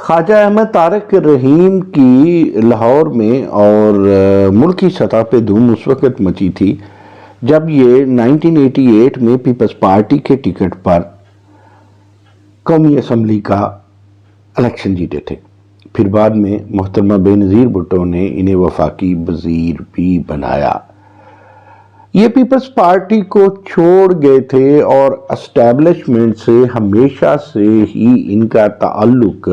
خواجہ احمد طارق رحیم کی لاہور میں اور ملکی سطح پہ دھوم اس وقت مچی تھی جب یہ 1988 میں پیپلز پارٹی کے ٹکٹ پر قومی اسمبلی کا الیکشن جیتے تھے۔ پھر بعد میں محترمہ بے نظیر بھٹو نے انہیں وفاقی وزیر بھی بنایا۔ یہ پیپلز پارٹی کو چھوڑ گئے تھے اور اسٹیبلشمنٹ سے ہمیشہ سے ہی ان کا تعلق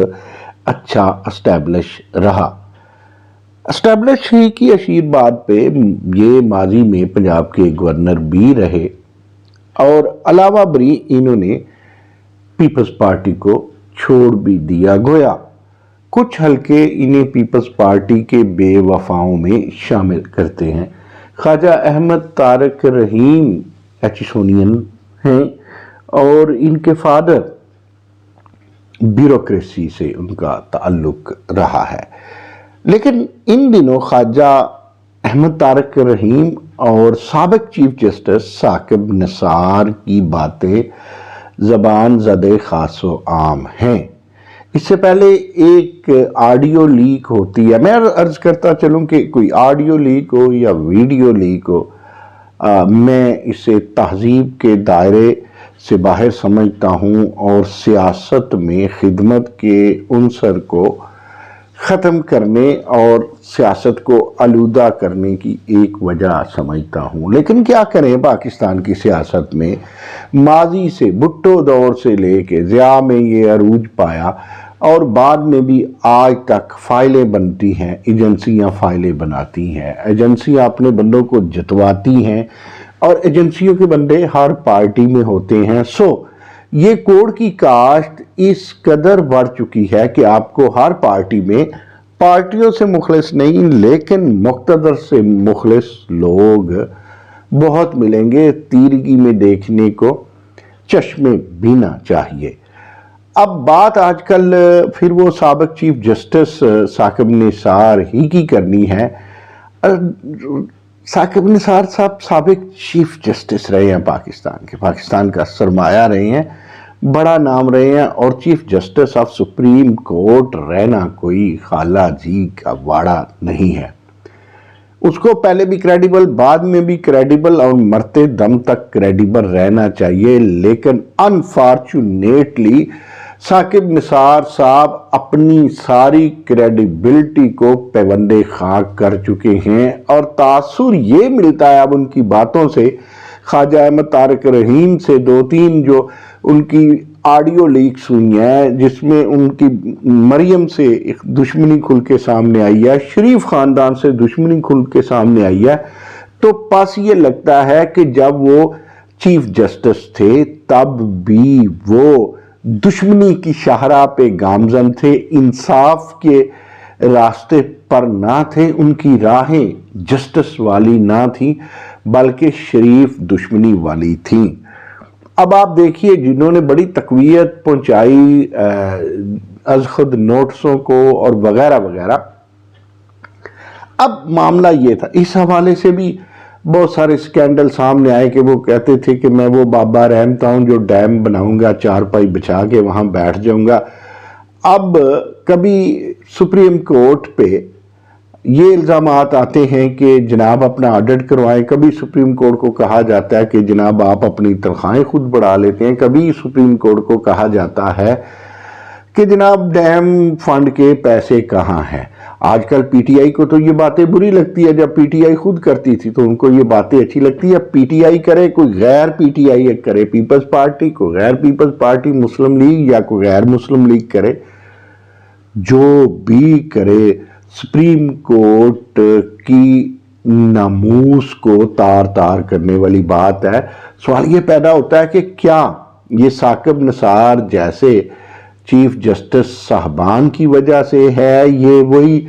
اچھا اسٹیبلش رہا۔ اسٹیبلش ہی کی اشیر بات پہ یہ ماضی میں پنجاب کے گورنر بھی رہے اور علاوہ بری انہوں نے پیپلز پارٹی کو چھوڑ بھی دیا، گویا کچھ حلقے انہیں پیپلز پارٹی کے بے وفاؤں میں شامل کرتے ہیں۔ خواجہ احمد طارق رحیم ایچسونین ہیں اور ان کے فادر بیوروکریسی سے ان کا تعلق رہا ہے، لیکن ان دنوں خواجہ احمد طارق رحیم اور سابق چیف جسٹس ثاقب نثار کی باتیں زبان زدِ خاص و عام ہیں۔ اس سے پہلے ایک آڈیو لیک ہوتی ہے، میں عرض کرتا چلوں کہ کوئی آڈیو لیک ہو یا ویڈیو لیک ہو، میں اسے تہذیب کے دائرے سے باہر سمجھتا ہوں اور سیاست میں خدمت کے عنصر کو ختم کرنے اور سیاست کو آلودہ کرنے کی ایک وجہ سمجھتا ہوں۔ لیکن کیا کریں، پاکستان کی سیاست میں ماضی سے بھٹو دور سے لے کے ضیاء میں یہ عروج پایا اور بعد میں بھی آج تک فائلیں بنتی ہیں، ایجنسیاں فائلیں بناتی ہیں، ایجنسیاں اپنے بندوں کو جتواتی ہیں اور ایجنسیوں کے بندے ہر پارٹی میں ہوتے ہیں۔ یہ کوڑ کی کاشت اس قدر بڑھ چکی ہے کہ آپ کو ہر پارٹی میں پارٹیوں سے مخلص نہیں لیکن مقتدر سے مخلص لوگ بہت ملیں گے، تیرگی میں دیکھنے کو چشمے بینا چاہیے۔ اب بات آج کل پھر وہ سابق چیف جسٹس ثاقب نثار ہی کی کرنی ہے۔ ثاقب نثار صاحب سابق چیف جسٹس رہے ہیں پاکستان کے، پاکستان کا سرمایہ رہے ہیں، بڑا نام رہے ہیں اور chief justice of supreme court رہنا کوئی خالہ جی کا واڑا نہیں ہے۔ اس کو پہلے بھی کریڈیبل، بعد میں بھی کریڈیبل اور مرتے دم تک کریڈیبل رہنا چاہیے، لیکن انفارچونیٹلی ثاقب نثار صاحب اپنی ساری کریڈیبلٹی کو پیوندے خاک کر چکے ہیں اور تاثر یہ ملتا ہے اب ان کی باتوں سے۔ خواجہ احمد طارق رحیم سے دو تین جو ان کی آڈیو لیکس ہوئی ہیں جس میں ان کی مریم سے ایک دشمنی کھل کے سامنے آئی ہے، شریف خاندان سے دشمنی کھل کے سامنے آئی ہے، تو پاس یہ لگتا ہے کہ جب وہ چیف جسٹس تھے تب بھی وہ دشمنی کی شاہراہ پہ گامزن تھے، انصاف کے راستے پر نہ تھے، ان کی راہیں جسٹس والی نہ تھیں بلکہ شریف دشمنی والی تھیں۔ اب آپ دیکھیے جنہوں نے بڑی تقویت پہنچائی از خود نوٹسوں کو اور وغیرہ وغیرہ، اب معاملہ یہ تھا، اس حوالے سے بھی بہت سارے سکینڈل سامنے آئے کہ وہ کہتے تھے کہ میں وہ بابا رحمتا ہوں جو ڈیم بناؤں گا، چارپائی بچھا کے وہاں بیٹھ جاؤں گا۔ اب کبھی سپریم کورٹ پہ یہ الزامات آتے ہیں کہ جناب اپنا آڈٹ کروائیں، کبھی سپریم کورٹ کو کہا جاتا ہے کہ جناب آپ اپنی تنخواہیں خود بڑھا لیتے ہیں، کبھی سپریم کورٹ کو کہا جاتا ہے کہ جناب ڈیم فنڈ کے پیسے کہاں ہیں۔ آج کل پی ٹی آئی کو تو یہ باتیں بری لگتی ہے، جب پی ٹی آئی خود کرتی تھی تو ان کو یہ باتیں اچھی لگتی ہے۔ پی ٹی آئی کرے، کوئی غیر پی ٹی آئی کرے، پیپلز پارٹی کو غیر پیپلز پارٹی، مسلم لیگ یا کوئی غیر مسلم لیگ کرے، جو بھی کرے سپریم کورٹ کی ناموس کو تار تار کرنے والی بات ہے۔ سوال یہ پیدا ہوتا ہے کہ کیا یہ ثاقب نثار جیسے چیف جسٹس صاحبان کی وجہ سے ہے، یہ وہی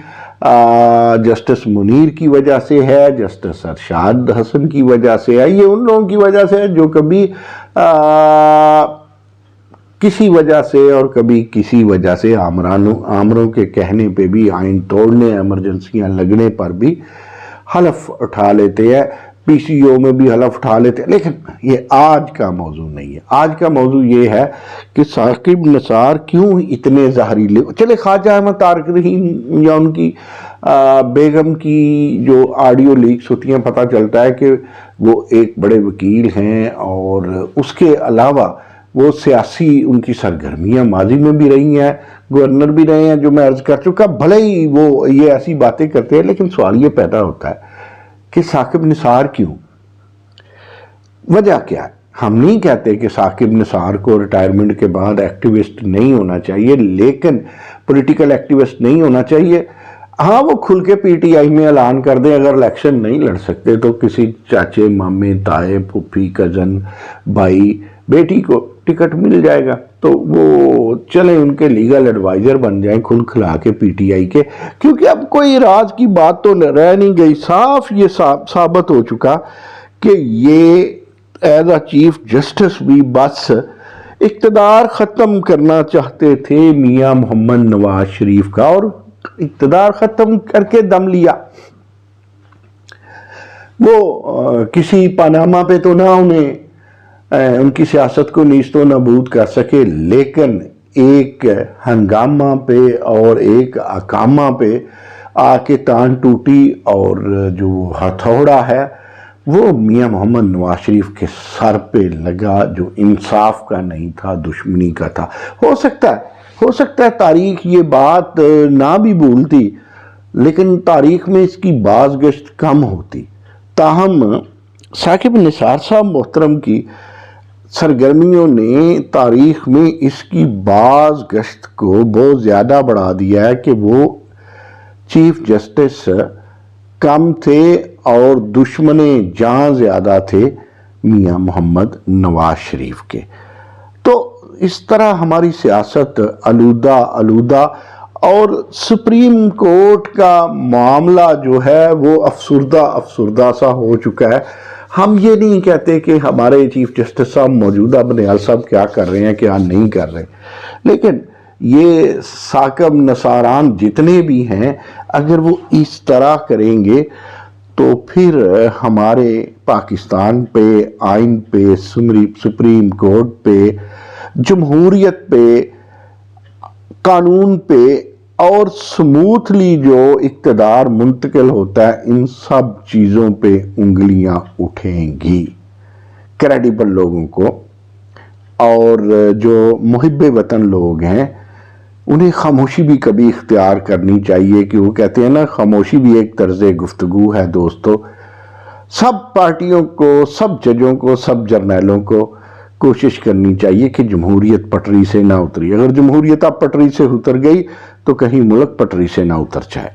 جسٹس منیر کی وجہ سے ہے، جسٹس ارشاد حسن کی وجہ سے ہے، یہ ان لوگوں کی وجہ سے ہے جو کبھی کسی وجہ سے اور کبھی کسی وجہ سے آمروں کے کہنے پہ بھی، آئین توڑنے، ایمرجنسیاں لگنے پر بھی حلف اٹھا لیتے ہیں۔ PCO میں بھی حلف اٹھا لیتے ہیں، لیکن یہ آج کا موضوع نہیں ہے۔ آج کا موضوع یہ ہے کہ ثاقب نثار کیوں اتنے زہریلے، چلے خواجہ احمد طارق رحیم یا ان کی بیگم کی جو آڈیو لیکس ہوتی ہیں پتہ چلتا ہے کہ وہ ایک بڑے وکیل ہیں، اور اس کے علاوہ وہ سیاسی ان کی سرگرمیاں ماضی میں بھی رہی ہیں، گورنر بھی رہے ہیں جو میں عرض کر چکا، بھلے ہی وہ یہ ایسی باتیں کرتے ہیں، لیکن سوال یہ پیدا ہوتا ہے کہ ثاقب نثار کیوں؟ وجہ کیا ہے؟ ہم نہیں کہتے کہ ثاقب نثار کو ریٹائرمنٹ کے بعد ایکٹیوسٹ نہیں ہونا چاہیے، لیکن پولیٹیکل ایکٹیوسٹ نہیں ہونا چاہیے۔ ہاں وہ کھل کے PTI میں اعلان کر دیں اگر الیکشن نہیں لڑ سکتے تو کسی چاچے، مامے، تائے، پھوپھی، کزن، بھائی، بیٹی کو ٹکٹ مل جائے گا تو وہ چلیں ان کے لیگل ایڈوائزر بن جائیں کھل کھلا کے PTI کے، کیونکہ اب کوئی راز کی بات تو رہ نہیں گئی، صاف یہ ثابت ہو چکا کہ یہ ایز اے چیف جسٹس بھی بس اقتدار ختم کرنا چاہتے تھے میاں محمد نواز شریف کا، اور اقتدار ختم کر کے دم لیا۔ وہ کسی پاناما پہ تو نہ انہیں ان کی سیاست کو نیست و نابود کر سکے، لیکن ایک ہنگامہ پہ اور ایک اقامہ پہ آ کے تان ٹوٹی، اور جو ہتھوڑا ہے وہ میاں محمد نواز شریف کے سر پہ لگا، جو انصاف کا نہیں تھا، دشمنی کا تھا۔ ہو سکتا ہے تاریخ یہ بات نہ بھی بھولتی، لیکن تاریخ میں اس کی باز گشت کم ہوتی۔ تاہم ثاقب نثار صاحب محترم کی سرگرمیوں نے تاریخ میں اس کی باز گشت کو بہت زیادہ بڑھا دیا ہے کہ وہ چیف جسٹس کم تھے اور دشمن جاں زیادہ تھے میاں محمد نواز شریف کے۔ تو اس طرح ہماری سیاست آلودہ اور سپریم کورٹ کا معاملہ جو ہے وہ افسردہ سا ہو چکا ہے۔ ہم یہ نہیں کہتے کہ ہمارے چیف جسٹس صاحب موجودہ بنیال صاحب کیا کر رہے ہیں کیا نہیں کر رہے، لیکن یہ ثاقب نثاران جتنے بھی ہیں اگر وہ اس طرح کریں گے تو پھر ہمارے پاکستان پہ، آئین پہ، سپریم کورٹ پہ، جمہوریت پہ، قانون پہ اور سموتھلی جو اقتدار منتقل ہوتا ہے ان سب چیزوں پہ انگلیاں اٹھیں گی کریڈیبل لوگوں کو۔ اور جو محب وطن لوگ ہیں انہیں خاموشی بھی کبھی اختیار کرنی چاہیے، کہ وہ کہتے ہیں نا خاموشی بھی ایک طرز گفتگو ہے۔ دوستو، سب پارٹیوں کو، سب ججوں کو، سب جرنیلوں کو کوشش کرنی چاہیے کہ جمہوریت پٹری سے نہ اتری۔ اگر جمہوریت اب پٹری سے اتر گئی تو کہیں ملک پٹری سے نہ اتر جائے۔